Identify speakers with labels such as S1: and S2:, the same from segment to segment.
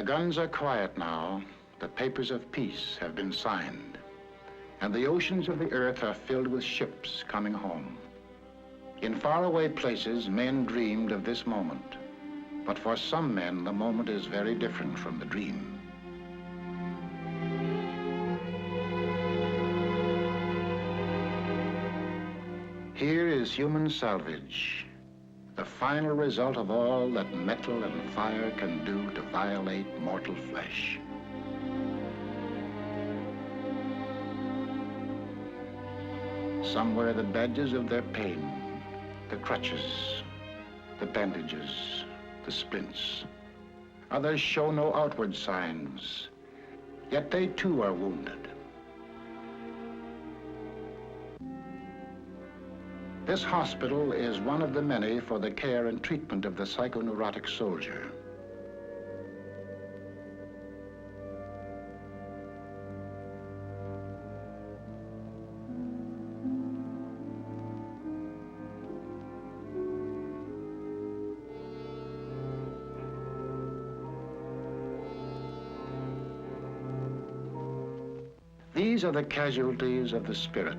S1: guns are quiet now, the papers of peace have been signed, and the oceans of the earth are filled with ships coming home. In faraway places, men dreamed of this moment, but for some men, the moment is very different from the dream. Here is human salvage, the final result of all that metal and fire can do to violate mortal flesh. Some wear the badges of their pain, the crutches, the bandages, the splints. Others show no outward signs, yet they too are wounded. This hospital is one of the many for the care and treatment of the psychoneurotic soldier. These are the casualties of the spirit,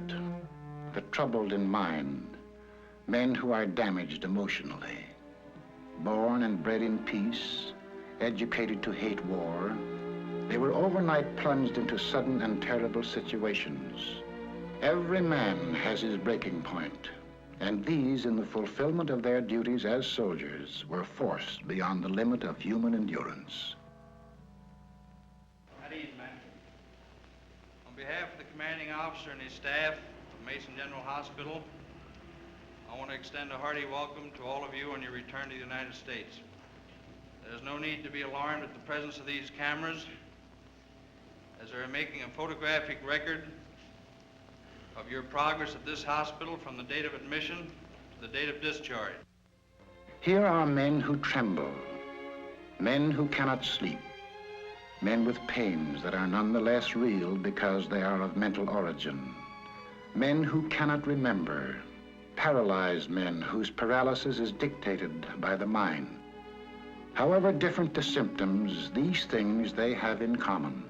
S1: the troubled in mind, men who are damaged emotionally. Born and bred in peace, educated to hate war, they were overnight plunged into sudden and terrible situations. Every man has his breaking point, and these, in the fulfillment of their duties as soldiers, were forced beyond the limit of human endurance.
S2: At ease, man. On behalf of the commanding officer and his staff of Mason General Hospital, I want to extend a hearty welcome to all of you on your return to the United States. There's no need to be alarmed at the presence of these cameras, as they're making a photographic record of your progress at this hospital from the date of admission to the date of discharge.
S1: Here are men who tremble, men who cannot sleep, men with pains that are nonetheless real because they are of mental origin, men who cannot remember, paralyzed men whose paralysis is dictated by the mind. However different the symptoms, these things they have in common: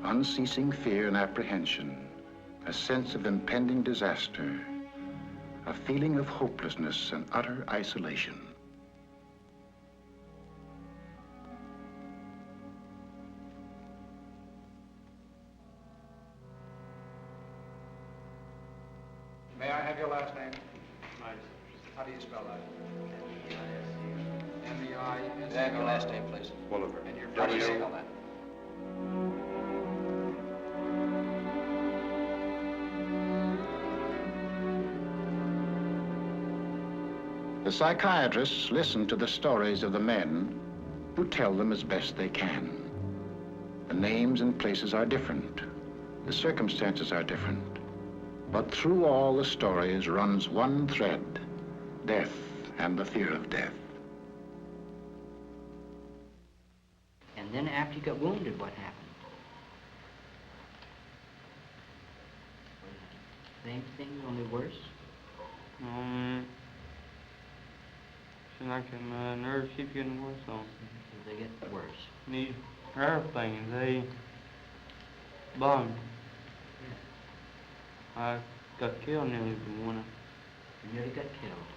S1: unceasing fear and apprehension, a sense of impending disaster, a feeling of hopelessness and utter isolation.
S3: May I have your last name?
S2: Nice.
S3: How do you spell that? M-E-I-S.
S4: May I have your last name, please?
S5: Bolivar.
S3: And your
S4: How do you
S3: first name?
S4: spell that?
S1: The psychiatrists listen to the stories of the men who tell them as best they can. The names and places are different. The circumstances are different. But through all the stories runs one thread: death and the fear of death.
S6: And then after you got wounded, what happened? Same thing, only worse?
S7: Seems like my nerves keep getting worse on.
S6: They get worse.
S7: These airplanes, they bombed. I got killed nearly from one.
S6: You nearly got killed.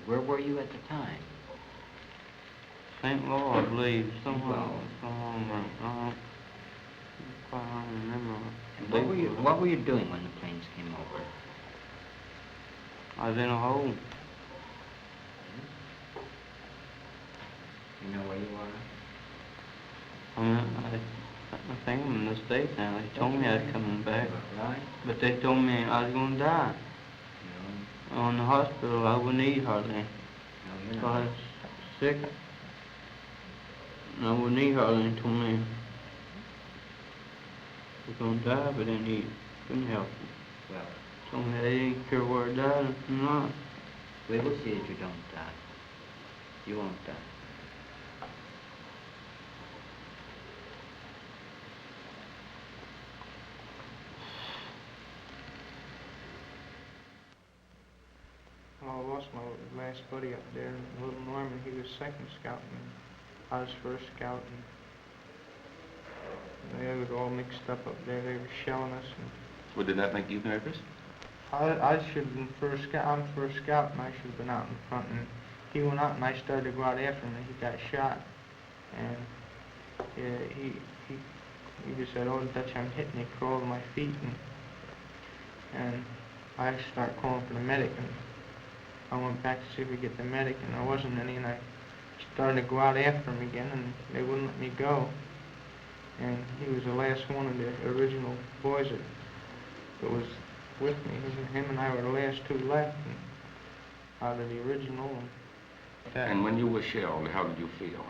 S6: Where were you at the time?
S7: St. Louis, I believe. Somewhere.
S6: Well.
S7: I don't remember.
S6: And what were you doing when the planes came over?
S7: I was in a hole.
S6: You know where you are?
S7: I think I'm in the States now. They told me I was coming back.
S6: Right.
S7: But they told me I was going to die.
S6: No.
S7: On the hospital, I wouldn't eat hardly.
S6: No, you're
S7: So
S6: not.
S7: I was sick. And I wouldn't eat hardly. They told me I was going to die, but then he couldn't help me.
S6: Well,
S7: Told me they didn't care where I died or not.
S6: we will see that you don't die. You won't die.
S8: I lost my last buddy up there, Little Norman. He was second scout, and I was first scout. And It was all mixed up there. They were shelling us. And
S4: Well, did that make you nervous?
S8: I should have been first scout. I'm first scout, and I should have been out in front. And he went out, and I started to go out after him, and he got shot. And he just said, "Oh, Dutch, I'm hit," and he crawled to my feet, and I started calling for the medic, and I went back to see if we could get the medic, and there wasn't any, and I started to go out after him again, and they wouldn't let me go. And he was the last one of the original boys that was with me. Him and I were the last two left out of the original.
S4: And when you were shelled, how did you feel?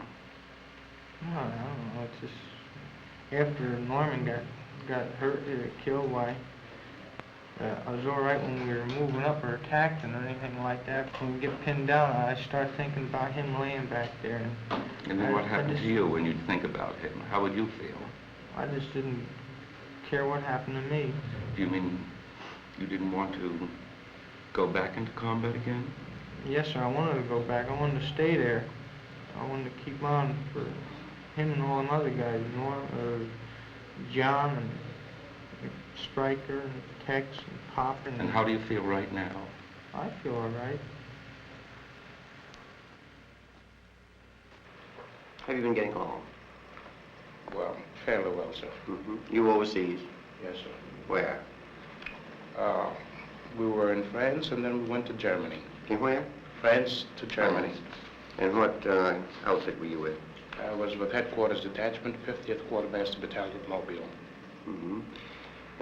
S8: I don't know. It's just after Norman got hurt or killed, why I was all right when we were moving up or attacked or anything like that. When we get pinned down, I start thinking about him laying back there.
S4: And then what happened to you when you'd think about him? How would you feel?
S8: I just didn't care what happened to me.
S4: Do you mean you didn't want to go back into combat again?
S8: Yes, sir. I wanted to go back. I wanted to stay there. I wanted to keep on for him and all them other guys, John and Stryker and Tex and Pop.
S4: And how do you feel right now?
S8: I feel all right.
S6: Have you been getting along?
S5: Well, fairly well, sir.
S6: You overseas?
S5: Yes, sir.
S6: Where?
S5: We were in France, and then we went to Germany.
S6: In where?
S5: France to Germany.
S6: And what outfit were you with?
S5: I was with Headquarters Detachment, 50th Quartermaster Battalion, Mobile.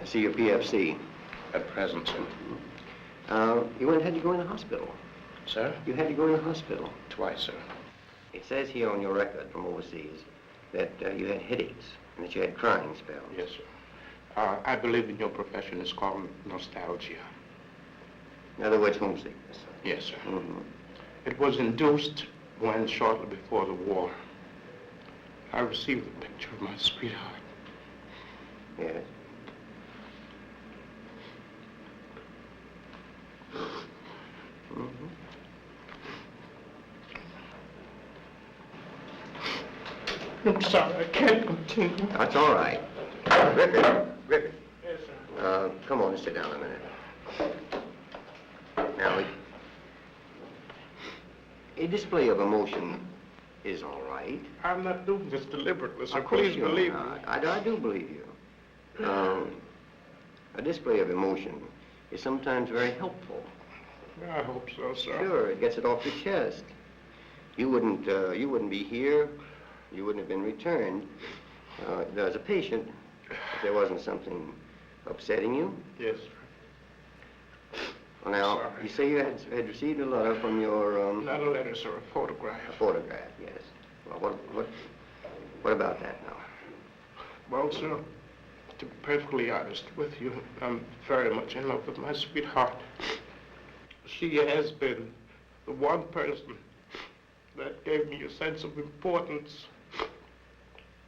S6: I see you're PFC.
S5: At present, sir.
S6: You had to go in the hospital.
S5: Sir?
S6: You had to go in the hospital.
S5: Twice, sir.
S6: It says here on your record from overseas that you had headaches and that you had crying spells.
S5: Yes, sir. I believe in your profession it's called nostalgia.
S6: In other words, homesickness.
S5: Yes, sir. It was induced when, shortly before the war, I received a picture of my sweetheart.
S6: Yes.
S5: I'm sorry, I can't continue.
S6: That's all right. Griffith.
S5: Yes, sir.
S6: Come on and sit down a minute. Now, a display of emotion is all right.
S5: I'm not doing this deliberately, so
S6: Of course
S5: please
S6: you're
S5: believe
S6: not.
S5: me.
S6: I do believe you. A display of emotion is sometimes very helpful.
S5: I hope so, sir.
S6: Sure, it gets it off your chest. You wouldn't be here. You wouldn't have been returned as a patient if there wasn't something upsetting you.
S5: Yes,
S6: Well, now,
S5: Sorry.
S6: you say you had received a letter from your,
S5: not a letter, sir, a photograph.
S6: a photograph, yes. Well, what about that now?
S5: Well, sir, to be perfectly honest with you, I'm very much in love with my sweetheart. She has been the one person that gave me a sense of importance,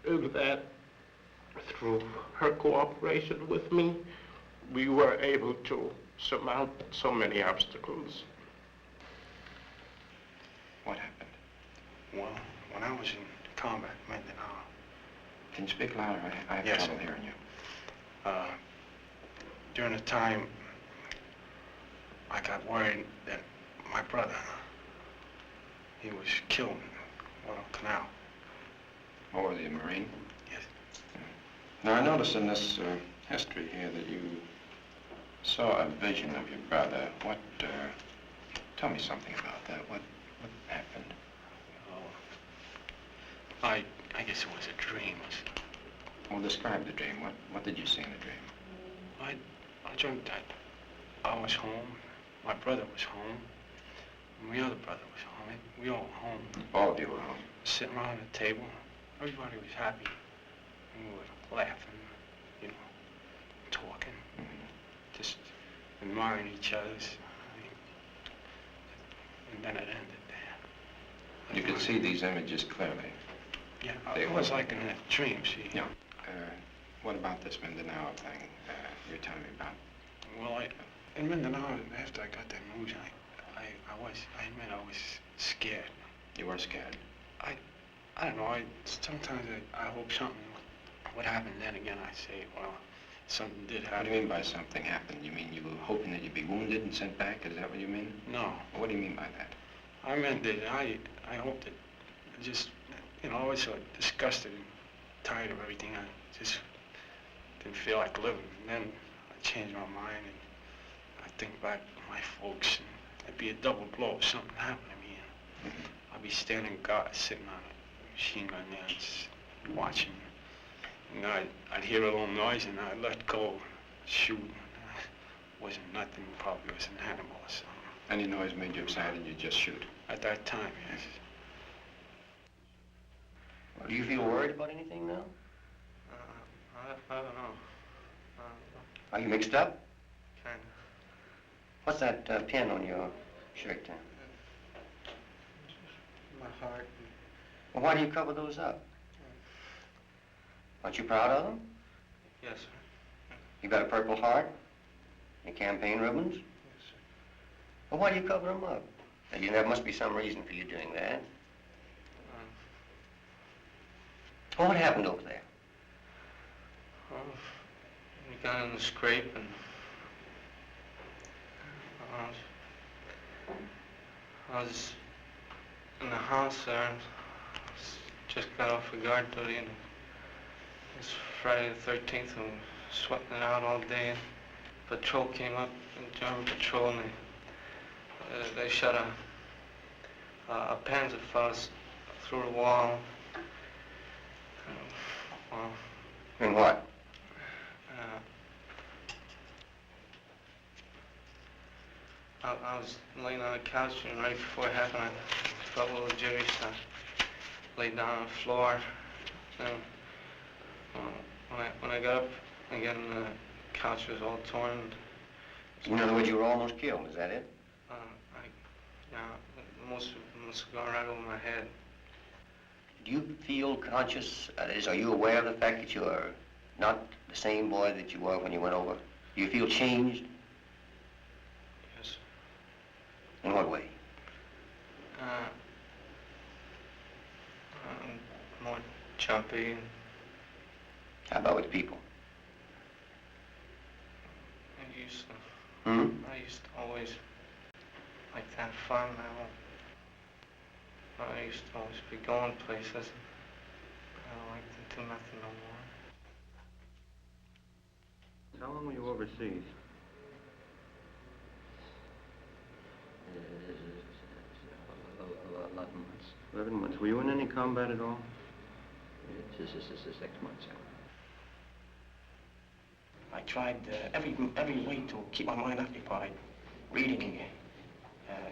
S5: and that through her cooperation with me, we were able to surmount so many obstacles.
S9: What happened? Well, when I was in combat, Mindanao.
S4: Can you speak louder? I have trouble hearing you.
S9: During the time, I got worried that my brother, he was killed in Guadalcanal.
S4: Oh, were you a Marine?
S9: Yes.
S4: Now, I noticed in this history here that you saw a vision of your brother. Tell me something about that. What happened?
S9: Oh, I guess it was a dream.
S4: Well, describe the dream. What did you see in the dream?
S9: I dreamt that I was home, my brother was home, and my other brother was home. We all were home.
S4: All of you were home.
S9: Sitting around the table. Everybody was happy. And we were laughing, talking, just admiring each other's. And then it ended there.
S4: You could see these images clearly.
S9: Yeah, it was like in a dream, see.
S4: Yeah. What about this Mindanao thing you're telling me about?
S9: Well, in Mindanao, after I got that news, I admit I was scared.
S4: You were scared?
S9: I don't know, sometimes I hope something what happened then again, I say, well, something did
S4: What
S9: happen.
S4: do you mean by something happened? You mean you were hoping that you'd be wounded and sent back? Is that what you mean?
S9: No.
S4: What do you mean by that?
S9: I meant that I hoped that I just, you know, I was so disgusted and tired of everything. I just didn't feel like living. And then I changed my mind and I think back to my folks, and it'd be a double blow if something happened to me. And I'd be standing guard, sitting on a machine gun there, just watching. And I'd hear a little noise and I'd let go, shoot. It wasn't nothing, probably was an animal or something.
S4: Any noise made you excited, you just shoot?
S9: At that time, yes.
S6: Well, do you feel worried about anything now?
S8: I don't know.
S6: Are you mixed up?
S8: Kind
S6: What's that pin on your shirt there?
S8: of. My heart.
S6: Well, why do you cover those up? Aren't you proud of them?
S8: Yes, sir.
S6: You got a Purple Heart? Your campaign ribbons?
S8: Yes, sir.
S6: Well, why do you cover them up? And there must be some reason for you doing that. Well, what happened over there?
S8: Well, we got in the scrape and I was in the house there and just got off of guard duty, and it was Friday the 13th and we were sweating it out all day, and patrol came up, and German patrol, and they shot a Panzerfaust through the wall. Well,
S6: In what?
S8: I was laying on the couch, and right before it happened, I felt a little jittery, so I laid down on the floor. And when I got up again, the couch was all torn.
S6: In other words, you were almost killed, is that it?
S8: Most of it must have gone right over my head.
S6: Do you feel conscious, that is, are you aware of the fact that you are not the same boy that you were when you went over? Do you feel changed?
S8: Yes.
S6: In what way?
S8: More jumpy.
S6: How about with people?
S8: I used to always like to have fun. I used to always be going places. I don't like to do nothing no more.
S7: How long were you overseas?
S6: A lot of months.
S7: 11 months. Were you in any combat at all?
S6: This is 6 months.
S10: I tried every way to keep my mind occupied, reading,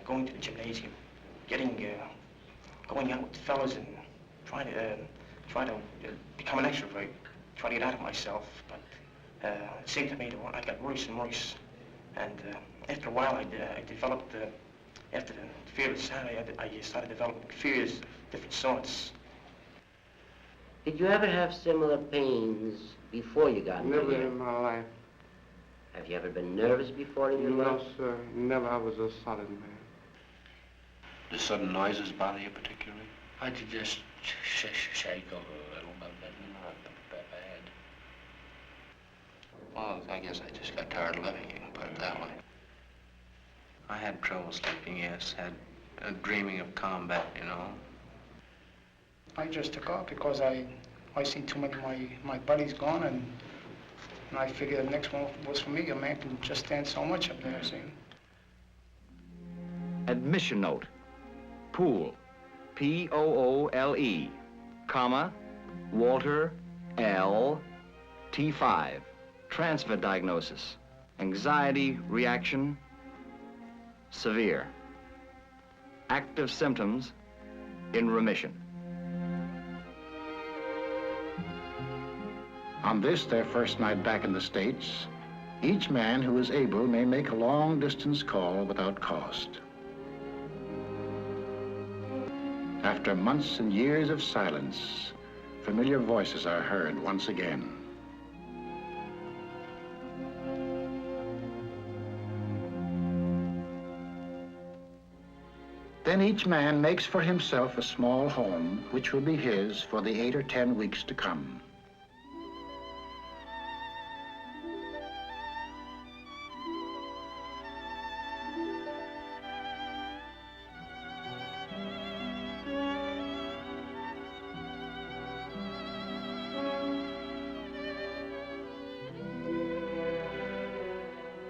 S10: going to the gymnasium, going out with fellas and trying to become an extrovert, try to get out of myself. But it seemed to me that I got worse and worse. And after a while, I developed, after the fear of insanity, I started developing fears of different sorts.
S11: Did you ever have similar pains before you got
S5: Never
S11: here?
S5: in my life.
S11: Have you ever been nervous before in your
S5: No,
S11: life?
S5: sir. Never. I was a solid man.
S4: Do sudden noises bother you particularly?
S12: I did just shake a little, but not that bad.
S4: Well, I guess I just got tired of living, you can put it that way.
S7: I had trouble sleeping, yes. Had dreaming of combat, you know.
S3: I just took off because I seen too many of my buddies gone, and I figured the next one was for me. A man can just stand so much up there, see?
S13: Admission note. Poole, P-O-O-L-E, comma, Walter L. T5. Transfer diagnosis. Anxiety reaction, severe. Active symptoms in remission.
S1: On this, their first night back in the States, each man who is able may make a long-distance call without cost. After months and years of silence, familiar voices are heard once again. Then each man makes for himself a small home, which will be his for the 8 or 10 weeks to come.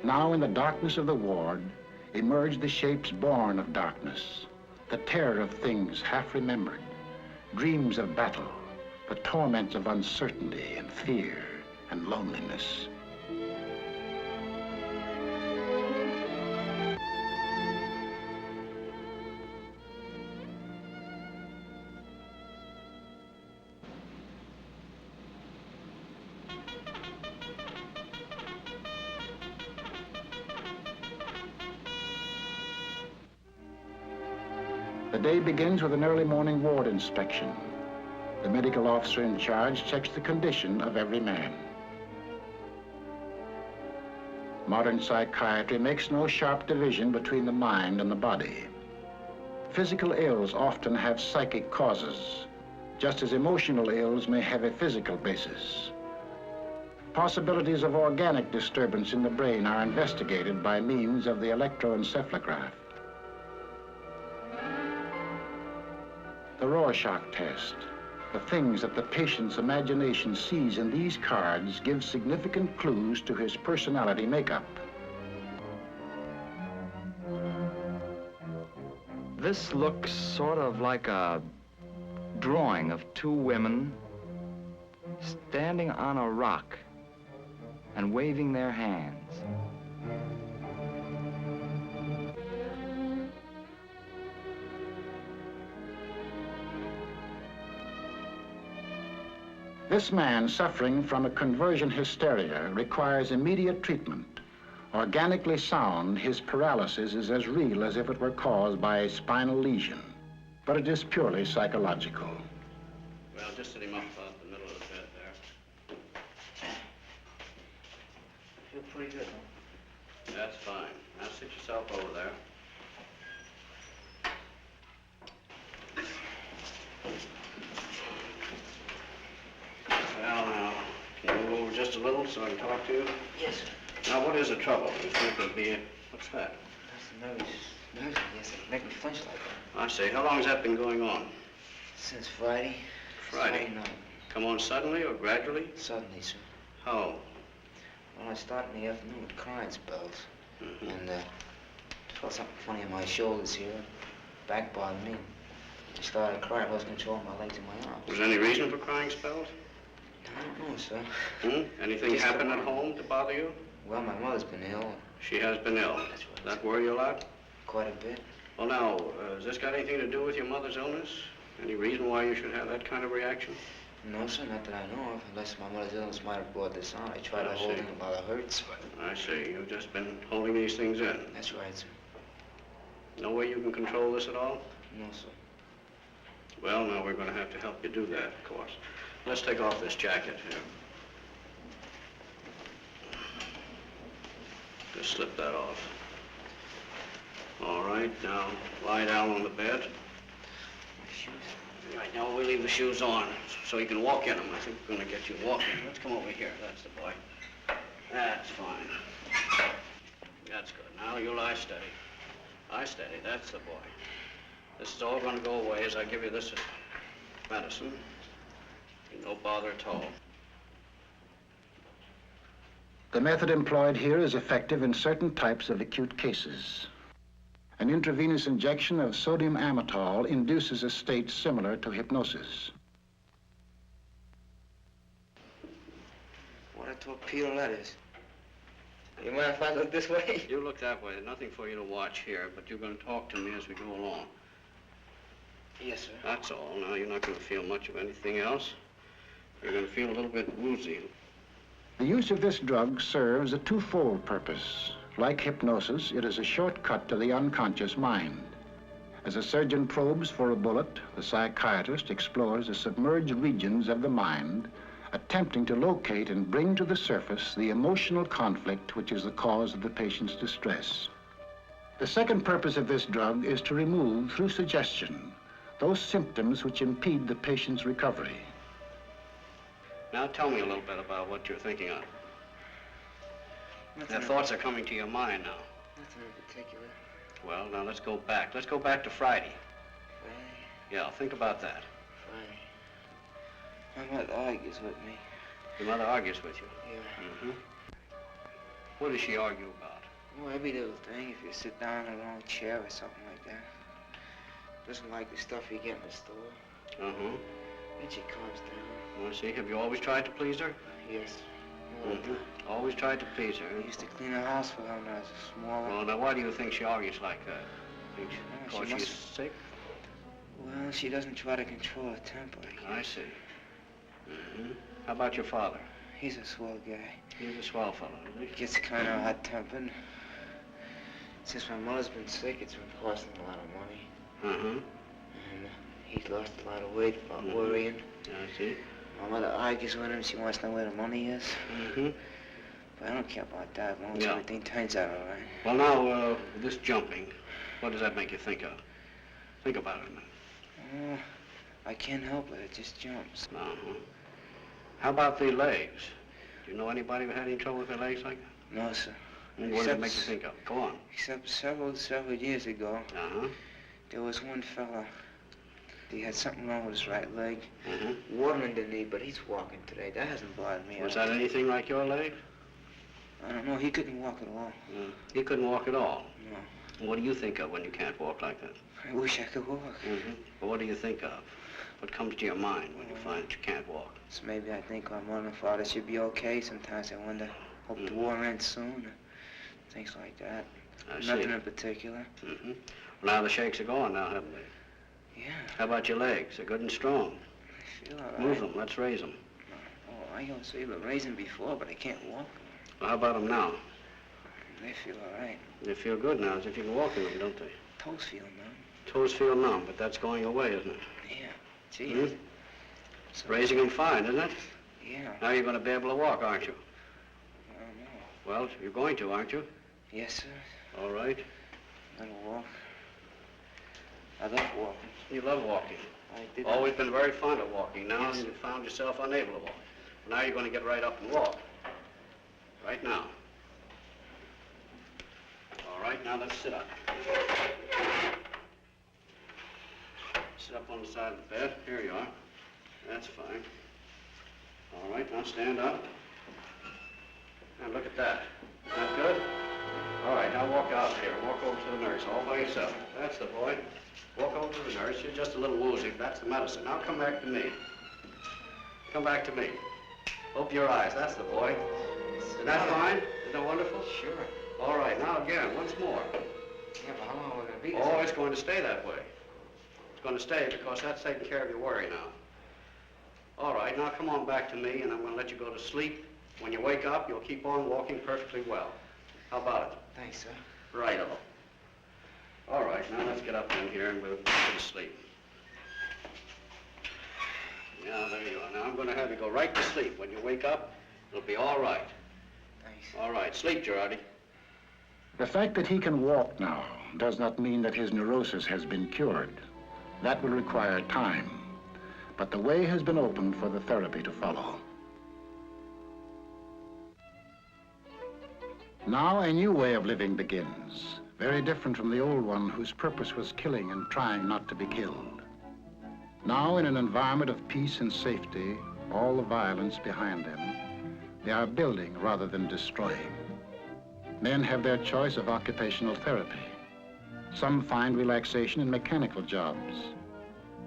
S1: Now in the darkness of the ward emerge the shapes born of darkness, the terror of things half remembered, dreams of battle, the torments of uncertainty and fear and loneliness. The day begins with an early morning ward inspection. The medical officer in charge checks the condition of every man. Modern psychiatry makes no sharp division between the mind and the body. Physical ills often have psychic causes, just as emotional ills may have a physical basis. Possibilities of organic disturbance in the brain are investigated by means of the electroencephalograph. The Rorschach test. The things that the patient's imagination sees in these cards give significant clues to his personality makeup.
S13: This looks sort of like a drawing of two women standing on a rock and waving their hands.
S1: This man suffering from a conversion hysteria requires immediate treatment. Organically sound, his paralysis is as real as if it were caused by a spinal lesion, but it is purely psychological.
S2: Well, just sit him up about the middle of the bed there.
S10: Feel pretty good, huh?
S2: That's fine. Now sit yourself over there. Well, now, can you move over just a little so I can talk to you?
S10: Yes, sir.
S2: Now, what is the trouble? You think there'd be a... What's that?
S10: That's the nerves, yes, it make me flinch like that.
S2: I see. How long has that been going on?
S10: Since Friday.
S2: Friday?
S10: Night.
S2: Come on suddenly or gradually?
S10: Suddenly, sir.
S2: How?
S10: Well, I started in the afternoon with crying spells.
S2: Mm-hmm.
S10: And, felt something funny in my shoulders here. Back bothered me. I started crying. I lost control of my legs and my arms.
S2: Was there any reason for crying spells?
S10: I don't know, sir.
S2: Anything
S10: Just
S2: happen
S10: the
S2: at
S10: one.
S2: home to bother you?
S10: Well, my mother's been ill.
S2: She has been ill.
S10: That's right.
S2: That worry you a lot?
S10: Quite a bit.
S2: Well, now, has this got anything to do with your mother's illness? Any reason why you should have that kind of reaction?
S10: No, sir, not that I know of. Unless my mother's illness might have brought this on. I tried to
S2: I
S10: hold
S2: see.
S10: it while it hurts, but...
S2: I see. You've just been holding these things in.
S10: That's right, sir.
S2: No way you can control this at all?
S10: No, sir.
S2: Well, now, we're going to have to help you do that, of course. Let's take off this jacket here. Just slip that off. All right, now lie down on the bed.
S10: My shoes.
S2: Right, now we leave the shoes on so you can walk in them. I think we're going to get you walking. Let's come over here. That's the boy. That's fine. That's good. Now you lie steady. Lie steady. That's the boy. This is all going to go away as I give you this medicine. No bother at all.
S1: The method employed here is effective in certain types of acute cases. An intravenous injection of sodium amytal induces a state similar to hypnosis.
S10: What a torpedo that is. You mind if I look this way?
S2: You look that way. There's nothing for you to watch here, but you're going to talk to me as we go along.
S10: Yes, sir.
S2: That's all. Now, you're not going to feel much of anything else. You're going to feel a little bit woozy.
S1: The use of this drug serves a twofold purpose. Like hypnosis, it is a shortcut to the unconscious mind. As a surgeon probes for a bullet, the psychiatrist explores the submerged regions of the mind, attempting to locate and bring to the surface the emotional conflict which is the cause of the patient's distress. The second purpose of this drug is to remove, through suggestion, those symptoms which impede the patient's recovery.
S2: Now, tell me a little bit about what you're thinking of. The thoughts are coming to your mind now.
S10: Nothing in particular.
S2: Well, now let's go back. Let's go back to Friday.
S10: Friday?
S2: Yeah, think about that.
S10: Friday. My mother argues with me.
S2: Your mother argues with you?
S10: Yeah.
S2: Mm-hmm.
S14: What does she argue about?
S8: Well, every little thing, if you sit down in the wrong chair or something like that. Doesn't like the stuff you get in the store.
S14: Uh-huh.
S8: Then she calms down.
S14: Well, I see. Have you always tried to please her?
S8: Yes.
S14: Always tried to please her.
S8: I used to clean the house for her when I was smaller.
S14: Well, now, why do you think she argues like that? Think
S8: Well,
S14: she's
S8: must-
S14: sick?
S8: Well, she doesn't try to control her temper.
S14: I see. How about your father?
S8: He's a swell guy.
S14: He's a swell fellow, isn't he?
S8: Gets kind of hot-tempered. Since my mother's been sick, it's been costing a lot of money. And he's lost a lot of weight about worrying.
S14: I see.
S8: My mother argues with him. She wants to know where the money is. But I don't care about that, as long as everything turns out all right.
S14: Well, now, this jumping, what does that make you think of? Think about it a minute.
S8: I can't help it. It just jumps.
S14: How about the legs? Do you know anybody who had any trouble with their legs like that?
S8: No, sir.
S14: And what does it make you think of? Go on.
S8: Except several years ago, there was one fella. He had something wrong with his right leg. Water in the knee, but he's walking today. That hasn't bothered me.
S14: Was that anything like your leg?
S8: I don't know. He couldn't walk at all.
S14: He couldn't walk at all?
S8: No.
S14: What do you think of when you can't walk like that?
S8: I wish I could walk.
S14: But what do you think of? What comes to your mind when you find that you can't walk?
S8: So maybe I think my mother and father should be okay. Sometimes I wonder, hope the war ends soon. Things like that. Nothing in particular.
S14: Well, now the shakes are gone now, haven't they?
S8: Yeah.
S14: How about your legs? They're good and strong.
S8: I feel all right.
S14: Move them. Let's raise them.
S8: Oh, I was able to raise them before, but I can't walk.
S14: Well, how about them now?
S8: They feel all right.
S14: They feel good now, as if you can walk in them, don't they?
S8: Toes feel numb.
S14: Toes feel numb, but that's going away, isn't it?
S8: Yeah. Gee.
S14: Raising them fine, isn't it?
S8: Yeah.
S14: Now you're going to be able to walk, aren't you?
S8: I don't know.
S14: Well, you're going to, aren't you?
S8: Yes, sir.
S14: All right.
S8: I'm gonna walk. I love walking.
S14: You love walking.
S8: I did.
S14: Always been very fond of walking. Now you found yourself unable to walk. Now you're going to get right up and walk. Right now. All right, now let's sit up. Sit up on the side of the bed. Here you are. That's fine. All right, now stand up. Now look at that. Isn't that good? All right, now walk out here. Walk over to the nurse all by yourself. That's the boy. Walk over to the nurse. You're just a little woozy. That's the medicine. Now come back to me. Come back to me. Open your eyes. That's the boy. Isn't that fine? Isn't that wonderful?
S8: Sure.
S14: All right, now again, once more.
S8: Yeah, but how long are we gonna be?
S14: Oh, it's going to stay that way. It's going to stay because that's taking care of your worry now. All right, now come on back to me, and I'm going to let you go to sleep. When you wake up, you'll keep on walking perfectly well. How about it?
S8: Thanks, sir.
S14: Righto. All right, now let's get up in here and we'll go to sleep. Yeah, there you are. Now I'm going to have you go right to sleep. When you wake up, it'll be all right.
S8: Thanks.
S14: All right, sleep, Girardi.
S1: The fact that he can walk now does not mean that his neurosis has been cured. That will require time. But the way has been opened for the therapy to follow. Now a new way of living begins, very different from the old one whose purpose was killing and trying not to be killed. Now in an environment of peace and safety, all the violence behind them, they are building rather than destroying. Men have their choice of occupational therapy. Some find relaxation in mechanical jobs.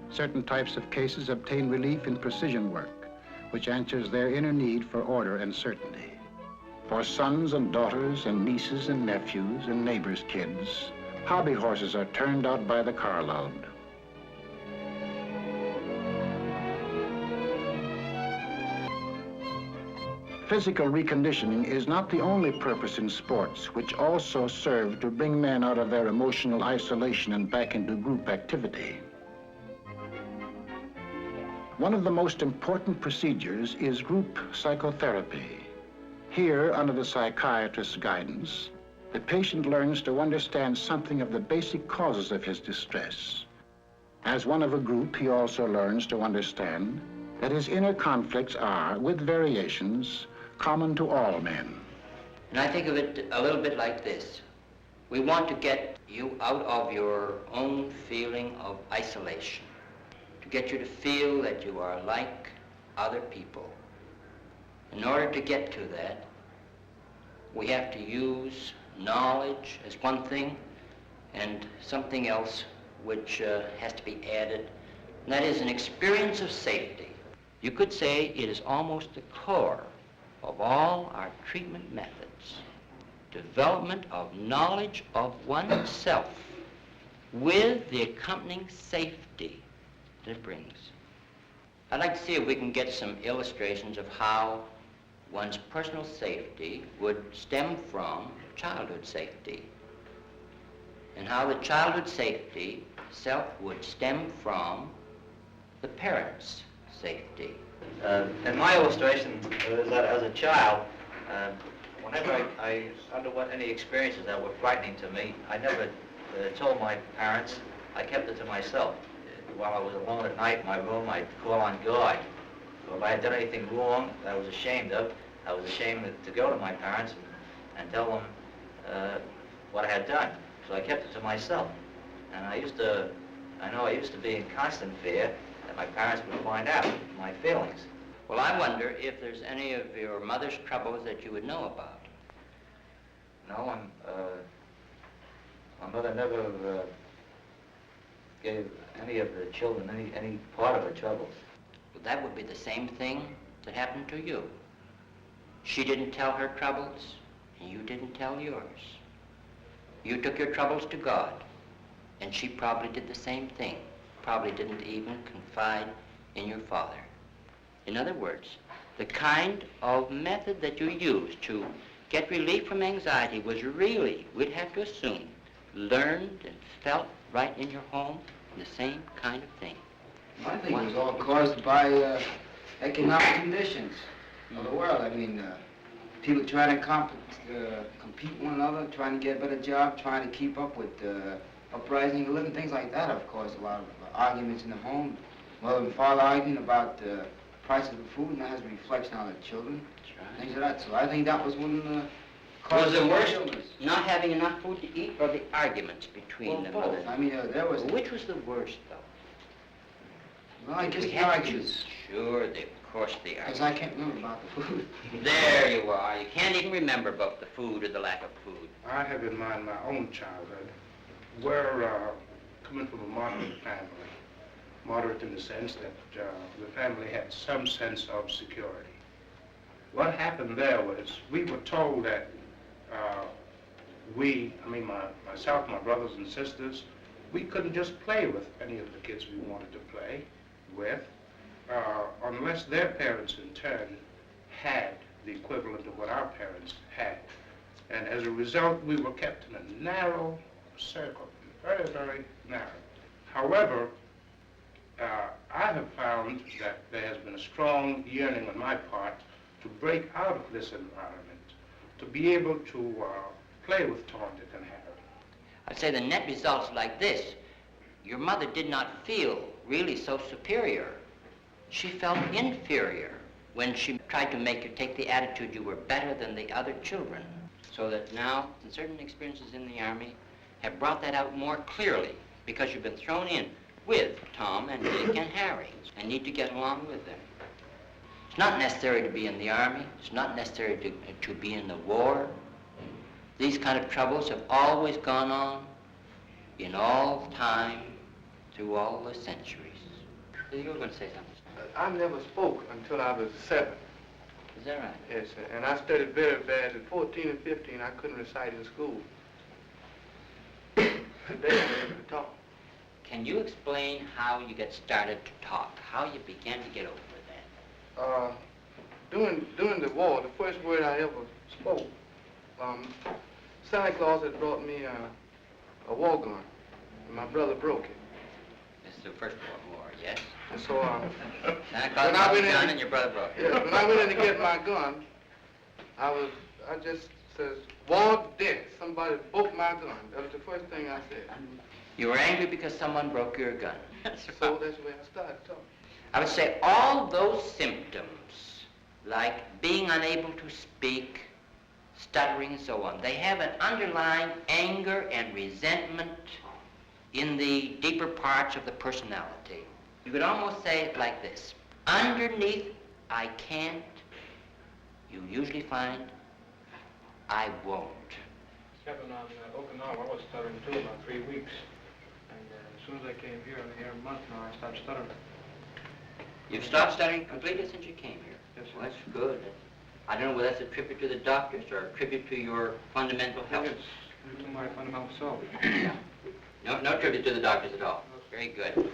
S1: Certain types of cases obtain relief in precision work, which answers their inner need for order and certainty. For sons and daughters and nieces and nephews and neighbors' kids, hobby horses are turned out by the carload. Physical reconditioning is not the only purpose in sports, which also serve to bring men out of their emotional isolation and back into group activity. One of the most important procedures is group psychotherapy. Here, under the psychiatrist's guidance, the patient learns to understand something of the basic causes of his distress. As one of a group, he also learns to understand that his inner conflicts are, with variations, common to all men.
S11: And I think of it a little bit like this. We want to get you out of your own feeling of isolation, to get you to feel that you are like other people. In order to get to that, we have to use knowledge as one thing and something else which has to be added, and that is an experience of safety. You could say it is almost the core of all our treatment methods. Development of knowledge of oneself with the accompanying safety that it brings. I'd like to see if we can get some illustrations of how one's personal safety would stem from childhood safety, and how the childhood safety itself would stem from the parents' safety.
S15: In my illustration is that as a child, whenever I underwent any experiences that were frightening to me, I never told my parents. I kept it to myself. While I was alone at night in my room, I'd call on God. So if I had done anything wrong that I was ashamed of, I was ashamed to go to my parents and tell them what I had done. So I kept it to myself. And I used to be in constant fear that my parents would find out my feelings.
S11: Well, I wonder if there's any of your mother's troubles that you would know about.
S15: No, my mother never gave any of the children any part of her troubles.
S11: Well, that would be the same thing that happened to you. She didn't tell her troubles, and you didn't tell yours. You took your troubles to God, and she probably did the same thing. Probably didn't even confide in your father. In other words, the kind of method that you used to get relief from anxiety was really, we'd have to assume, learned and felt right in your home, the same kind of thing.
S16: I think it was all caused by economic conditions of the world. I mean, people trying to compete with one another, trying to get a better job, trying to keep up with uprising of living, things like that, of course. A lot of arguments in the home. Mother and father arguing about the prices of food, and that has a reflection on the children. That's right. Things like that. So I think that was one of the causes
S11: Was the
S16: of
S11: worst
S16: illness.
S11: not having enough food to eat, or the arguments between the mothers?
S16: I mean, there was...
S11: Which was the worst, though?
S16: Well, I guess
S11: We
S16: the
S11: had to
S16: arguments.
S11: choose. Sure, of course the
S16: Because
S11: arguments.
S16: I can't remember about the food.
S11: There you are. You can't even remember about the food or the lack of food.
S5: I have in mind my own childhood. We're coming from a moderate family. Moderate in the sense that the family had some sense of security. What happened there was we were told that myself, my brothers and sisters, we couldn't just play with any of the kids we wanted to play with unless their parents in turn had the equivalent of what our parents had. And as a result, we were kept in a narrow circle, very, very narrow. However, I have found that there has been a strong yearning on my part to break out of this environment, to be able to play with Tom, Dick, and Harry.
S11: I'd say the net result's like this. Your mother did not feel really so superior. She felt inferior when she tried to make you take the attitude you were better than the other children. So that now, certain experiences in the Army have brought that out more clearly because you've been thrown in with Tom and Dick and Harry and need to get along with them. It's not necessary to be in the Army. It's not necessary to be in the war. These kind of troubles have always gone on in all time, through all the centuries. You were going to say something.
S17: I never spoke until I was 7.
S11: Is that right?
S17: Yes, sir. And I studied very bad. At 14 and 15, I couldn't recite in school. Today, I'm able to talk.
S11: Can you explain how you get started to talk? How you began to get over that?
S17: During the war, the first word I ever spoke, Santa Claus had brought me a war gun, and my brother broke it.
S11: This is the First World War, yes?
S17: And so,
S11: Santa Claus brought the gun and your brother broke it.
S17: Yeah, when I went in to get my gun, I just says, war, death. Somebody broke my gun. That was the first thing I said.
S11: You were angry because someone broke your gun.
S17: So that's where I started talking.
S11: I would say all those symptoms, like being unable to speak, stuttering and so on, they have an underlying anger and resentment in the deeper parts of the personality. You could almost say it like this. Underneath, I can't, you usually find I won't.
S8: Kevin, on Okinawa, I was stuttering too about 3 weeks. And as soon as I came here, here a month now, I stopped stuttering.
S11: You've stopped stuttering completely since you came here?
S8: Yes, sir.
S11: Well, that's good. I don't know whether that's a tribute to the doctors or a tribute to your fundamental health.
S8: It's due to my fundamental self.
S11: No tribute to the doctors at all. Very good.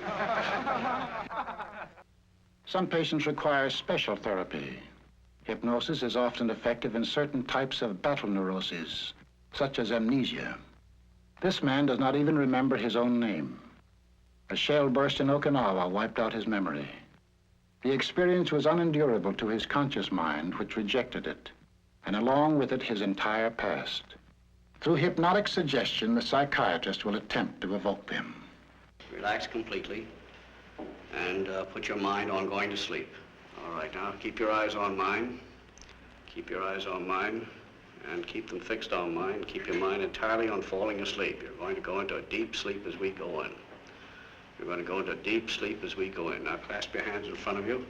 S1: Some patients require special therapy. Hypnosis is often effective in certain types of battle neuroses, such as amnesia. This man does not even remember his own name. A shell burst in Okinawa wiped out his memory. The experience was unendurable to his conscious mind, which rejected it, and along with it his entire past. Through hypnotic suggestion, the psychiatrist will attempt to evoke them.
S14: Relax completely and put your mind on going to sleep. All right, now keep your eyes on mine. Keep your eyes on mine and keep them fixed on mine. Keep your mind entirely on falling asleep. You're going to go into a deep sleep as we go in. You're going to go into deep sleep as we go in. Now clasp your hands in front of you.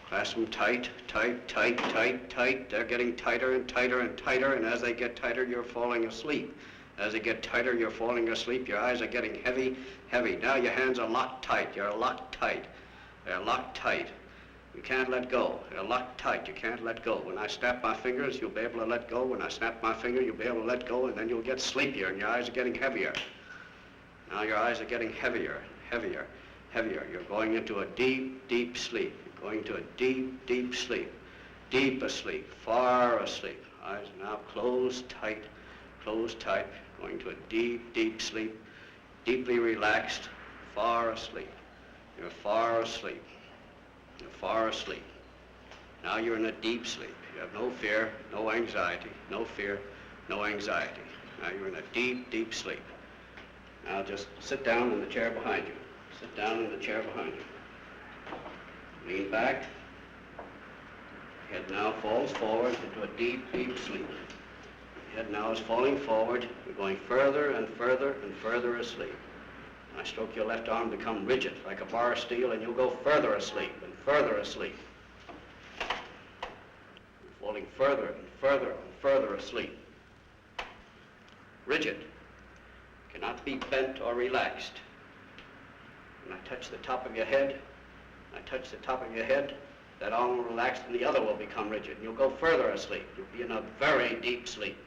S14: Clasp them tight, tight, tight, tight, tight. They're getting tighter and tighter and tighter, and as they get tighter, you're falling asleep. As they get tighter, you're falling asleep. Your eyes are getting heavy, heavy. Now your hands are locked tight. You're locked tight. They're locked tight. You can't let go. They're locked tight. You can't let go. When I snap my fingers, you'll be able to let go. When I snap my finger, you'll be able to let go, and then you'll get sleepier, and your eyes are getting heavier. Now your eyes are getting heavier, heavier, heavier. You're going into a deep, deep sleep. You're going to a deep, deep sleep. Deep asleep, far asleep. Eyes now closed tight, going to a deep, deep sleep, deeply relaxed, far asleep. You're far asleep. You're far asleep. Now you're in a deep sleep. You have no fear, no anxiety, no fear, no anxiety. Now you're in a deep, deep sleep. Now just sit down in the chair behind you. Sit down in the chair behind you. Lean back. Head now falls forward into a deep, deep sleep. Head now is falling forward. You're going further and further and further asleep. I stroke your left arm, become rigid like a bar of steel, and you'll go further asleep and further asleep. You're falling further and further and further asleep. Rigid. Cannot be bent or relaxed. When I touch the top of your head, that arm will relax and the other will become rigid. And you'll go further asleep. You'll be in a very deep sleep.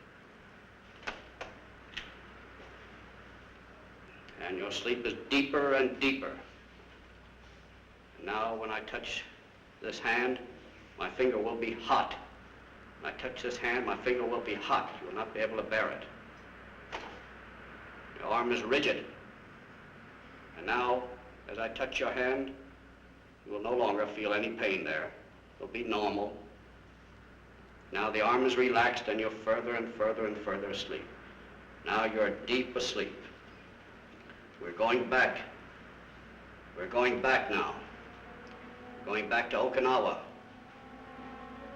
S14: And your sleep is deeper and deeper. Now when I touch this hand, my finger will be hot. When I touch this hand, my finger will be hot. You will not be able to bear it. Your arm is rigid. And now, as I touch your hand, you will no longer feel any pain there. It'll be normal. Now the arm is relaxed and you're further and further and further asleep. Now you're deep asleep. We're going back. We're going back now. We're going back to Okinawa.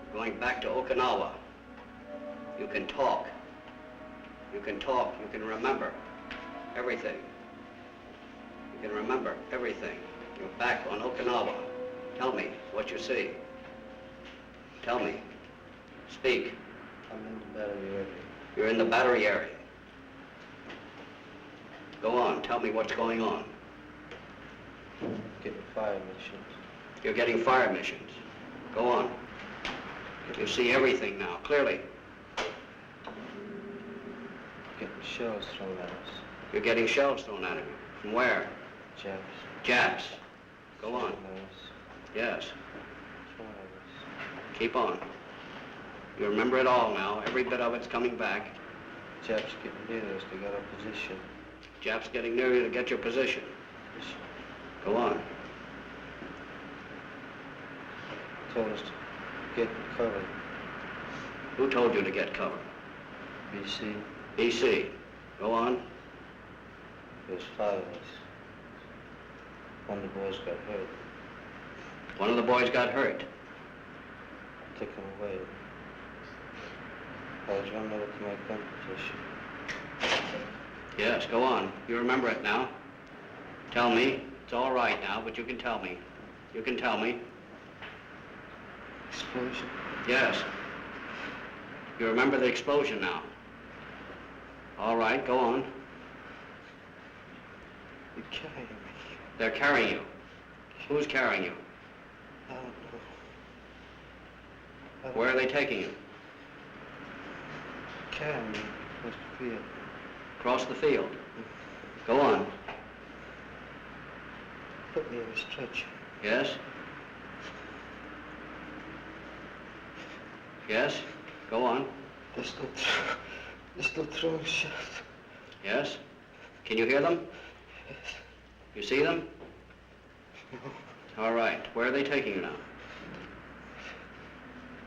S14: We're going back to Okinawa. You can talk. You can talk. You can remember everything. You can remember everything. You're back on Okinawa. Tell me what you see. Tell me. Speak.
S15: I'm in the battery area.
S14: You're in the battery area. Go on, tell me what's going on.
S15: Getting fire missions.
S14: You're getting fire missions. Go on. You see everything now, clearly.
S15: Getting shells thrown at us.
S14: You're getting shells thrown at you. From where?
S15: Japs.
S14: Japs. Go on. Yes. Keep on. You remember it all now. Every bit of it's coming back.
S15: Japs getting near us to get our position.
S14: Japs getting near you to get your position. Go on.
S15: Told us to get cover.
S14: Who told you to get cover?
S15: BC.
S14: BC. Go on.
S15: There's 5 of us. One of the boys got hurt.
S14: One of the boys got hurt.
S15: Took him away. I was running over to my gun position.
S14: Yes, go on. You remember it now. Tell me. It's all right now, but you can tell me. You can tell me.
S15: Explosion?
S14: Yes. You remember the explosion now. All right, go on.
S9: They're carrying me.
S14: They're carrying you. Who's carrying you?
S9: I don't know.
S14: Where are they taking you?
S9: Carrying me across the field.
S14: Across the field. Go on.
S9: Put me on a stretcher.
S14: Yes? Yes? Go on.
S9: They're still throwing shots.
S14: Yes? Can you hear them?
S9: Yes.
S14: You see them?
S9: No.
S14: All right. Where are they taking you now?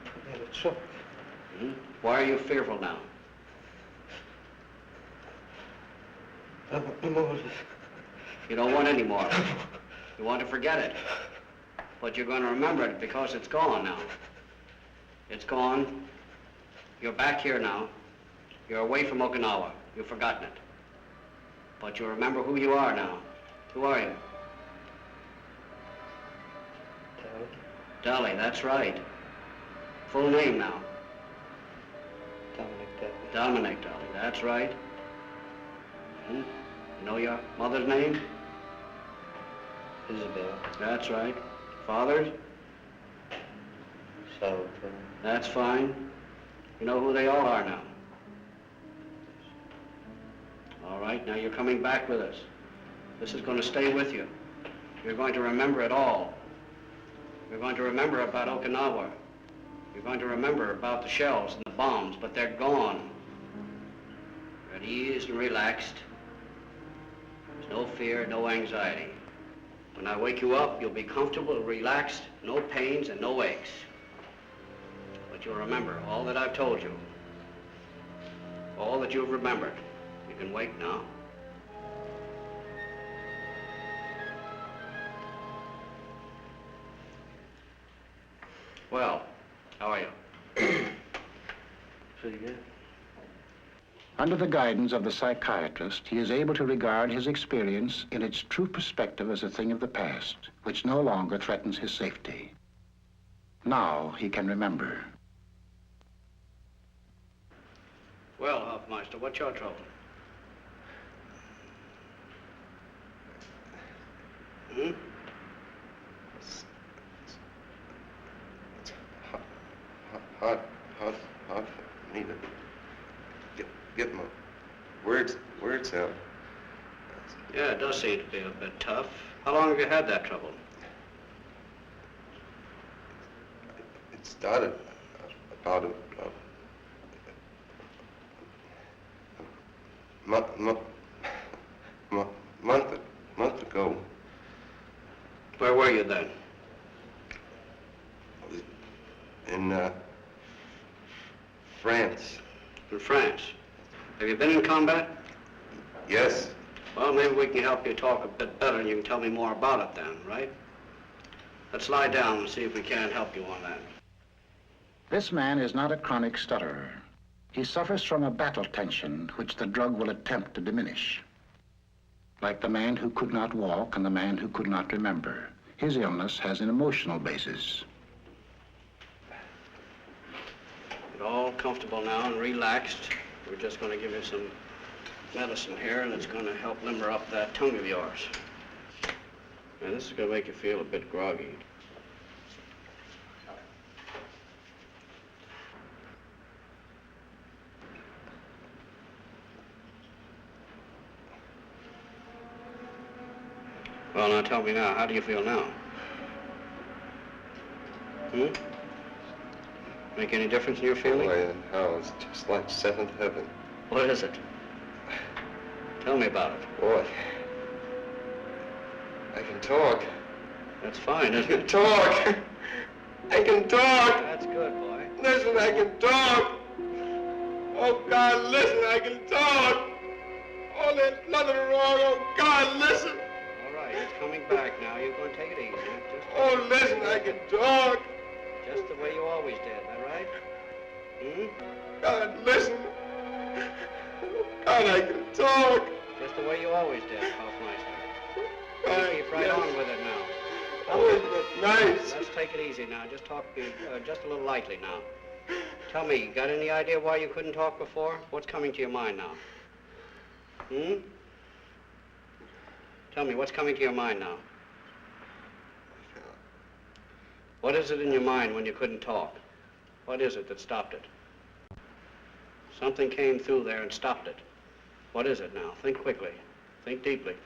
S9: Put me in a truck.
S14: Why are you fearful now?
S9: I want no more of this.
S14: You don't want any more. You want to forget it. But you're going to remember it because it's gone now. It's gone. You're back here now. You're away from Okinawa. You've forgotten it. But you remember who you are now. Who are you? Dolly, that's right. Full name now.
S9: Dominic Dolly.
S14: Dominic Dolly, that's right. You know your mother's name?
S9: Isabel.
S14: That's right. Father's?
S9: Salvatore.
S14: That's fine. You know who they all are now. All right, now you're coming back with us. This is going to stay with you. You're going to remember it all. You're going to remember about Okinawa. You're going to remember about the shells and the bombs, but they're gone. You're at ease and relaxed. There's no fear, no anxiety. When I wake you up, you'll be comfortable and relaxed, no pains and no aches. But you'll remember all that I've told you. All that you've remembered. You can wake now. Well, how are you?
S9: Pretty good.
S1: Under the guidance of the psychiatrist, he is able to regard his experience in its true perspective as a thing of the past, which no longer threatens his safety. Now he can remember.
S14: Well, Hofmeister, what's your trouble?
S4: Hard for me to get my words out.
S14: Yeah, it does seem to be a bit tough. How long have you had that trouble?
S4: It started about a month ago.
S14: Where were you then?
S4: In France.
S14: In France. Have you been in combat?
S4: Yes.
S14: Well, maybe we can help you talk a bit better and you can tell me more about it then, right? Let's lie down and see if we can help you on that.
S1: This man is not a chronic stutterer. He suffers from a battle tension which the drug will attempt to diminish. Like the man who could not walk and the man who could not remember, his illness has an emotional basis.
S14: You're all comfortable now and relaxed. We're just going to give you some medicine here, and it's going to help limber up that tongue of yours. And this is going to make you feel a bit groggy. Well, now tell me now, how do you feel now? Make any difference in your feeling?
S4: Oh, no, it's just like seventh heaven.
S14: What is it? Tell me about it.
S4: Boy, I can talk.
S14: That's fine, isn't
S4: I can talk. I can talk.
S14: That's good, boy.
S4: Listen, I can talk. Oh, God, listen, I can talk. Oh, there's nothing wrong. Oh, God, listen.
S14: All right, it's coming back now. You're going to take it easy.
S4: Oh, listen, I can talk.
S14: Just the way you always did, is that right?
S4: God, listen. God, I can talk.
S14: Just the way you always did, Hofmeister. Keep right on with it now.
S4: Oh, isn't it nice?
S14: Let's take it easy now. Just talk just a little lightly now. Tell me, got any idea why you couldn't talk before? What's coming to your mind now? Tell me, what's coming to your mind now? What is it in your mind when you couldn't talk? What is it that stopped it? Something came through there and stopped it. What is it now? Think quickly. Think deeply.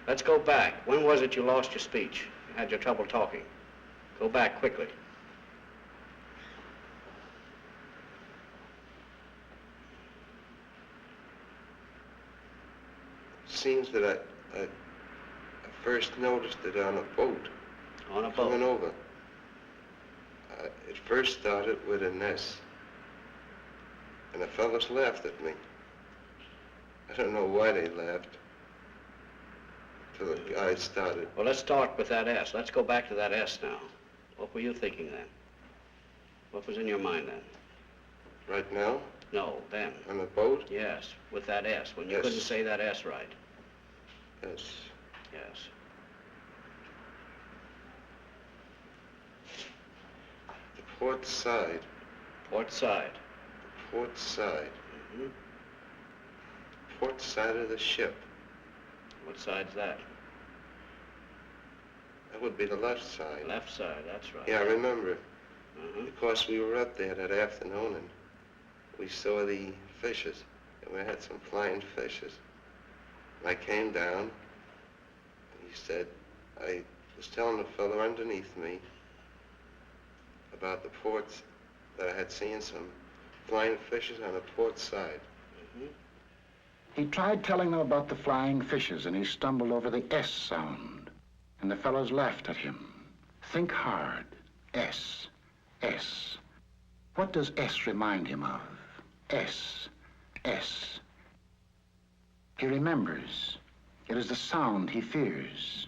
S14: Let's go back. When was it you lost your speech? You had your trouble talking. Go back quickly.
S4: It seems that I first noticed it on a boat.
S14: On a boat?
S4: Coming over. It first started with an S. And the fellas laughed at me. I don't know why they laughed. Till the guy started.
S14: Well, let's start with that S. Let's go back to that S now. What were you thinking then? What was in your mind then?
S4: Right now?
S14: No, then.
S4: On the boat?
S14: Yes, with that S, when you
S4: Yes.
S14: couldn't say that S right.
S4: Yes.
S14: Yes.
S4: The port side.
S14: Port side.
S4: Port side.
S14: Mm-hmm.
S4: Port side of the ship.
S14: What side's that?
S4: That would be the left side.
S14: Left side, that's right.
S4: Yeah, I remember.
S14: Uh-huh.
S4: Because we were up there that afternoon and we saw the fishes. And we had some flying fishes. And I came down and he said, I was telling the fellow underneath me about the ports that I had seen some flying fishes on the port side.
S14: Mm-hmm.
S1: He tried telling them about the flying fishes, and he stumbled over the S sound. And the fellows laughed at him. Think hard. S. S. What does S remind him of? S. S. He remembers. It is the sound he fears.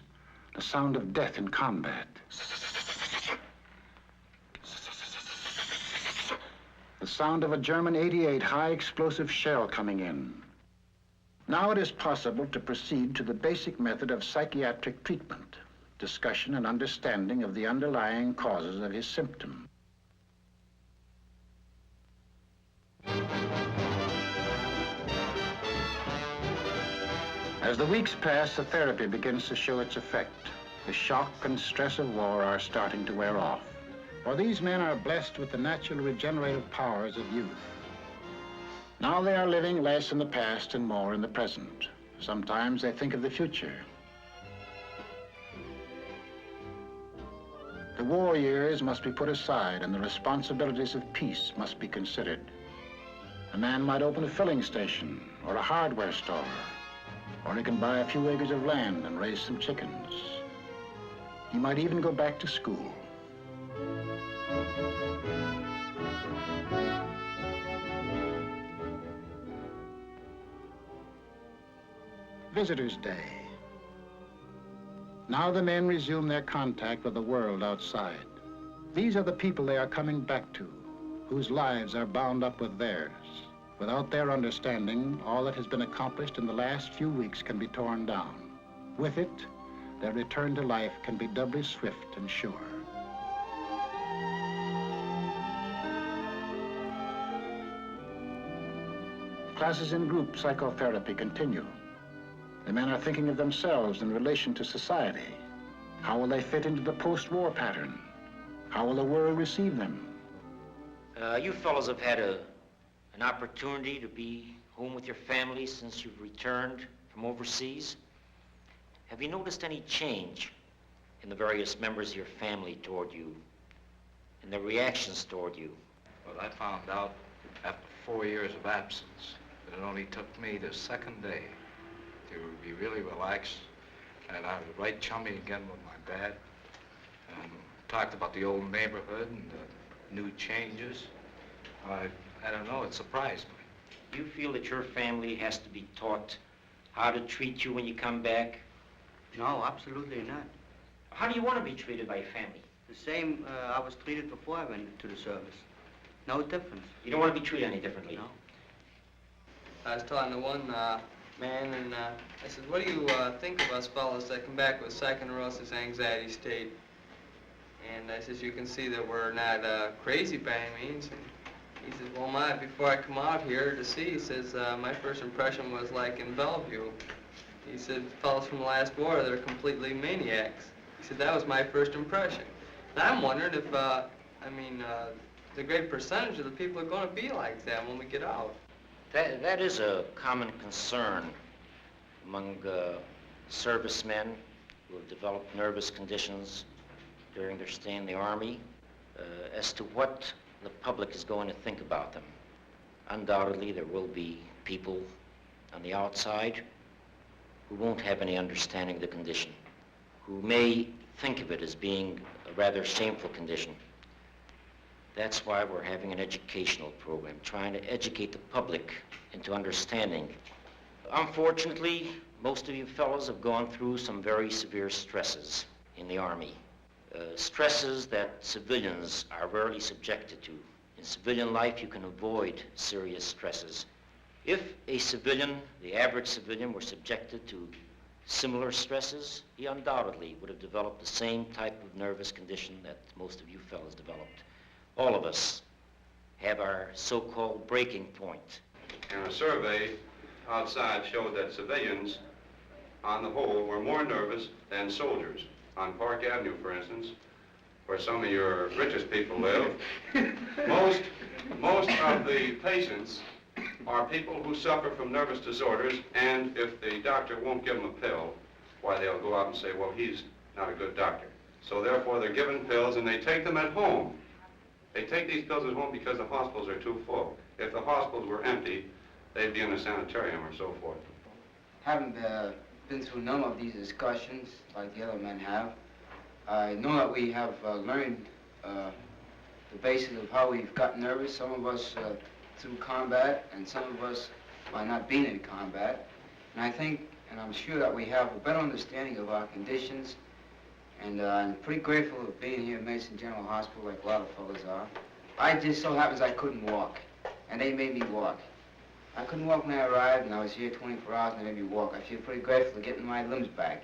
S1: The sound of death in combat. The sound of a German 88 high-explosive shell coming in. Now it is possible to proceed to the basic method of psychiatric treatment, discussion and understanding of the underlying causes of his symptom. As the weeks pass, the therapy begins to show its effect. The shock and stress of war are starting to wear off. For these men are blessed with the natural regenerative powers of youth. Now they are living less in the past and more in the present. Sometimes they think of the future. The war years must be put aside and the responsibilities of peace must be considered. A man might open a filling station or a hardware store, or he can buy a few acres of land and raise some chickens. He might even go back to school. Visitors' Day. Now the men resume their contact with the world outside. These are the people they are coming back to, whose lives are bound up with theirs. Without their understanding, all that has been accomplished in the last few weeks can be torn down. With it, their return to life can be doubly swift and sure. Classes in group psychotherapy continue. The men are thinking of themselves in relation to society. How will they fit into the post-war pattern? How will the world receive them?
S11: You fellows have had an opportunity to be home with your family since you've returned from overseas. Have you noticed any change in the various members of your family toward you, and their reactions toward you?
S18: Well, I found out after 4 years of absence that it only took me the second day to be really relaxed, and I was right chummy again with my dad, and talked about the old neighborhood and the new changes. I don't know, it surprised me.
S11: Do you feel that your family has to be taught how to treat you when you come back?
S19: No, absolutely not.
S11: How do you want to be treated by your family?
S19: The same I was treated before I went into the service. No difference.
S11: You don't want to be treated any differently?
S19: No.
S20: I was talking to one man, and I said, what do you think of us fellas that come back with psychoneurosis anxiety state? And I says, you can see that we're not crazy by any means. And He says, well, before I come out here to see, he says, my first impression was like in Bellevue. He said, fellows from the last war, they're completely maniacs. He said, that was my first impression. And I'm wondering if, the great percentage of the people are going to be like that when we get out.
S11: That is a common concern among servicemen who have developed nervous conditions during their stay in the Army as to what the public is going to think about them. Undoubtedly, there will be people on the outside who won't have any understanding of the condition, who may think of it as being a rather shameful condition. That's why we're having an educational program, trying to educate the public into understanding. Unfortunately, most of you fellows have gone through some very severe stresses in the Army. Stresses that civilians are rarely subjected to. In civilian life, you can avoid serious stresses. If a civilian, the average civilian, were subjected to similar stresses, he undoubtedly would have developed the same type of nervous condition that most of you fellows developed. All of us have our so-called breaking point.
S21: And a survey outside showed that civilians, on the whole, were more nervous than soldiers. On Park Avenue, for instance, where some of your richest people live, most of the patients are people who suffer from nervous disorders, and if the doctor won't give them a pill, why, they'll go out and say, well, he's not a good doctor. So therefore, they're given pills, and they take them at home. They take these pills at home because the hospitals are too full. If the hospitals were empty, they'd be in a sanitarium or so forth.
S16: Haven't been through none of these discussions like the other men have. I know that we have learned the basis of how we've gotten nervous, some of us through combat, and some of us by not being in combat. And I think, and I'm sure that we have a better understanding of our conditions, and I'm pretty grateful of being here at Mason General Hospital like a lot of fellas are. I just so happens I couldn't walk, and they made me walk. I couldn't walk when I arrived, and I was here 24 hours, and they made me walk. I feel pretty grateful for getting my limbs back.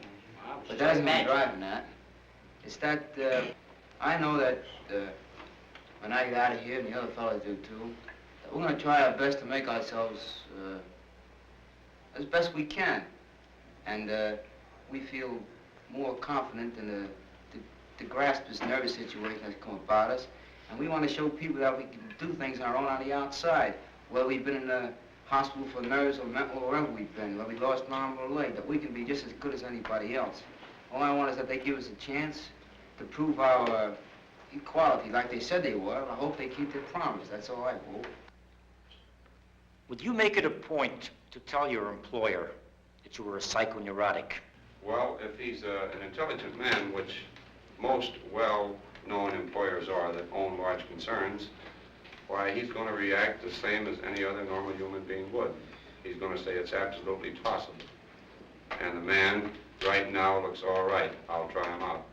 S16: But that isn't my driving that. It's that I know that when I get out of here, and the other fellas do too, that we're going to try our best to make ourselves as best we can. And we feel more confident in to grasp this nervous situation that's come about us. And we want to show people that we can do things on our own on the outside, whether we've been in the hospital for nerves or mental or wherever we've been, whether we lost an arm or a leg, that we can be just as good as anybody else. All I want is that they give us a chance to prove our equality like they said they were. I hope they keep their promise. That's all I hope.
S11: Would you make it a point to tell your employer that you were a psychoneurotic?
S21: Well, if he's an intelligent man, which most well-known employers are that own large concerns, why, he's going to react the same as any other normal human being would. He's going to say it's absolutely possible. And the man right now looks all right. I'll try him out.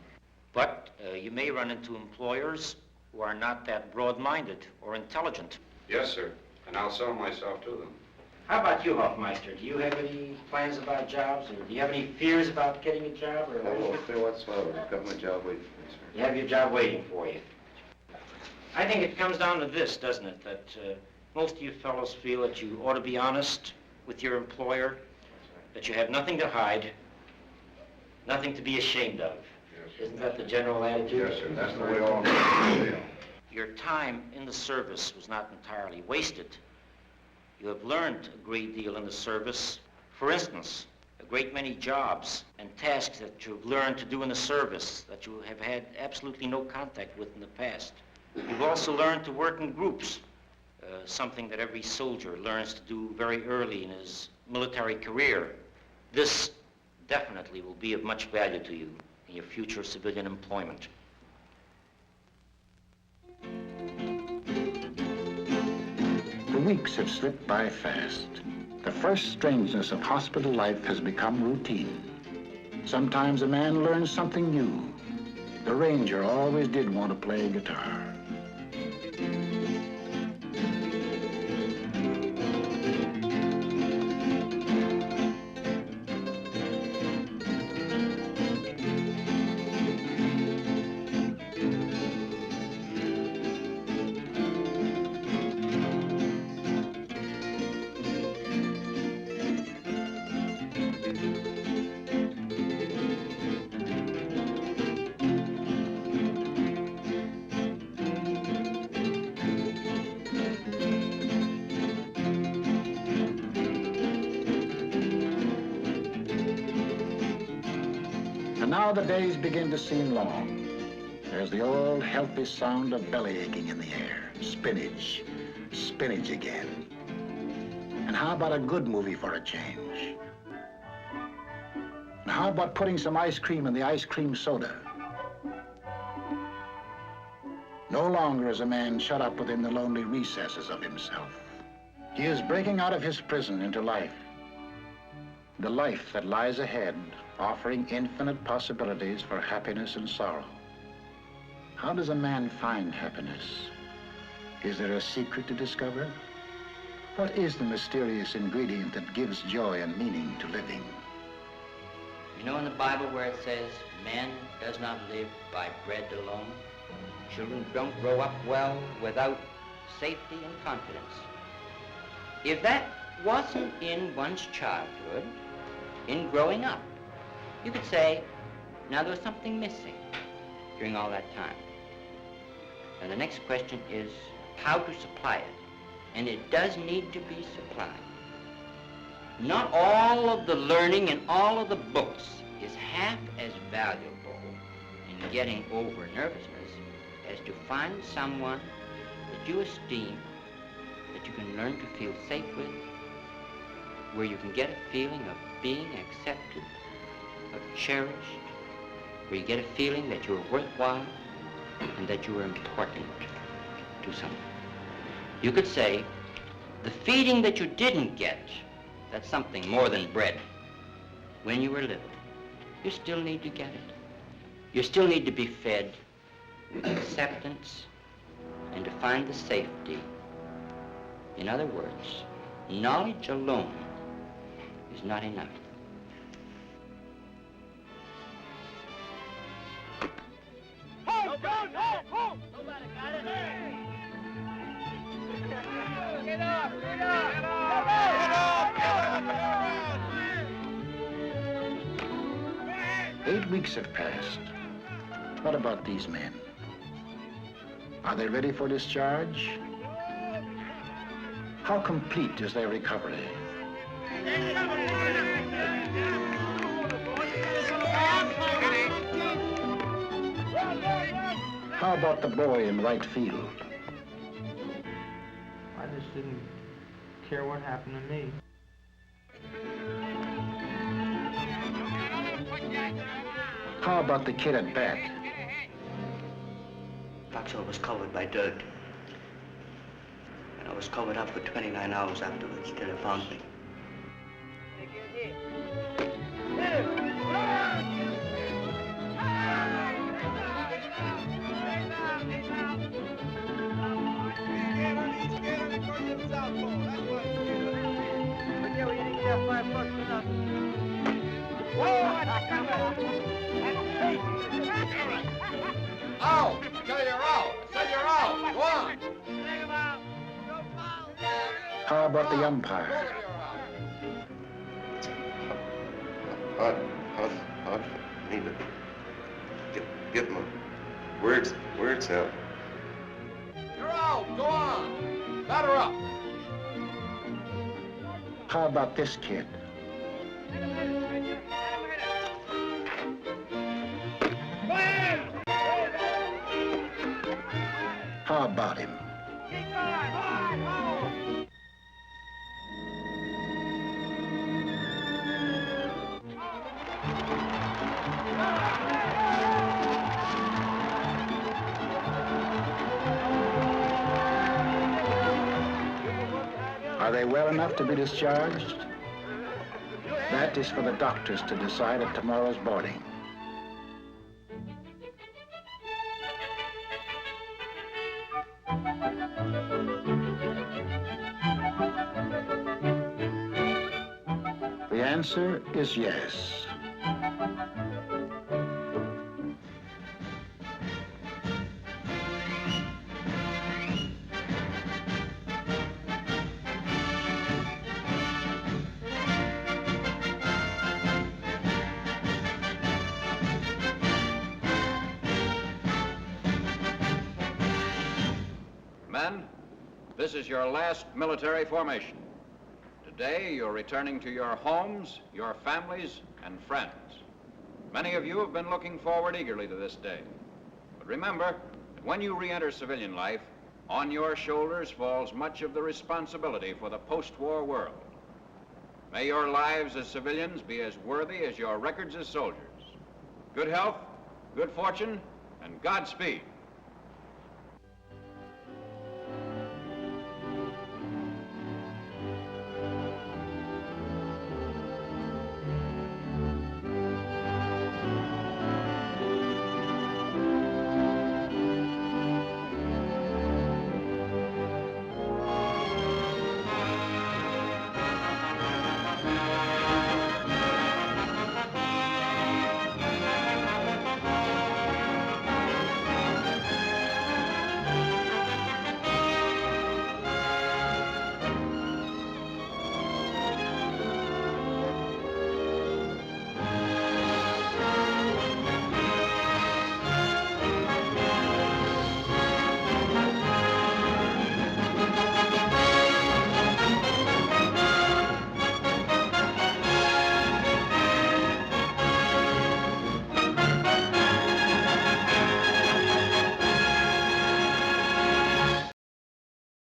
S11: But you may run into employers who are not that broad-minded or intelligent.
S21: Yes, sir. And I'll sell myself to them.
S11: How about you, Hoffmeister? Do you have any plans about jobs, or do you have any fears about getting a job? Or
S4: No fear whatsoever. I've got my job waiting for me, sir.
S11: You have your job waiting for you. I think it comes down to this, doesn't it? That most of you fellows feel that you ought to be honest with your employer, that you have nothing to hide, nothing to be ashamed of. Yes, isn't that the general attitude?
S21: Yes, sir. That's the way all feel.
S11: Your time in the service was not entirely wasted. You have learned a great deal in the service. For instance, a great many jobs and tasks that you've learned to do in the service that you have had absolutely no contact with in the past. You've also learned to work in groups, something that every soldier learns to do very early in his military career. This definitely will be of much value to you in your future civilian employment.
S1: The weeks have slipped by fast. The first strangeness of hospital life has become routine. Sometimes a man learns something new. The Ranger always did want to play guitar. And now the days begin to seem long. There's the old healthy sound of belly aching in the air. Spinach. Spinach again. And how about a good movie for a change? And how about putting some ice cream in the ice cream soda? No longer is a man shut up within the lonely recesses of himself. He is breaking out of his prison into life. The life that lies ahead, offering infinite possibilities for happiness and sorrow. How does a man find happiness? Is there a secret to discover? What is the mysterious ingredient that gives joy and meaning to living?
S11: You know in the Bible where it says, man does not live by bread alone? Children don't grow up well without safety and confidence. If that wasn't in one's childhood, in growing up, you could say, now there was something missing during all that time. And the next question is how to supply it. And it does need to be supplied. Not all of the learning in all of the books is half as valuable in getting over nervousness as to find someone that you esteem, that you can learn to feel safe with, where you can get a feeling of being accepted, of cherished, where you get a feeling that you're worthwhile and that you are important to someone. You could say, the feeding that you didn't get, that's something more than bread. When you were little, you still need to get it. You still need to be fed with acceptance and to find the safety. In other words, knowledge alone is not enough.
S6: Hold! Nobody got it. Get up! Get up! Get up!
S1: 8 weeks have passed. What about these men? Are they ready for discharge? How complete is their recovery? How about the boy in right field?
S8: I just didn't care what happened to me.
S1: How about the kid at bat?
S19: Foxhole was covered by dirt. And I was covered up for 29 hours afterwards till they found me.
S6: Out! Tell you're out! Tell you're out! Go on!
S1: How about the umpire?
S4: Hard for me to get my words out.
S6: You're out! Go on! Batter up!
S1: How about this kid? How about him? Are they well enough to be discharged? That is for the doctors to decide at tomorrow's boarding. The answer is yes.
S22: Men, this is your last military formation. Today, you're returning to your homes, your families, and friends. Many of you have been looking forward eagerly to this day. But remember that when you re-enter civilian life, on your shoulders falls much of the responsibility for the post-war world. May your lives as civilians be as worthy as your records as soldiers. Good health, good fortune, and Godspeed.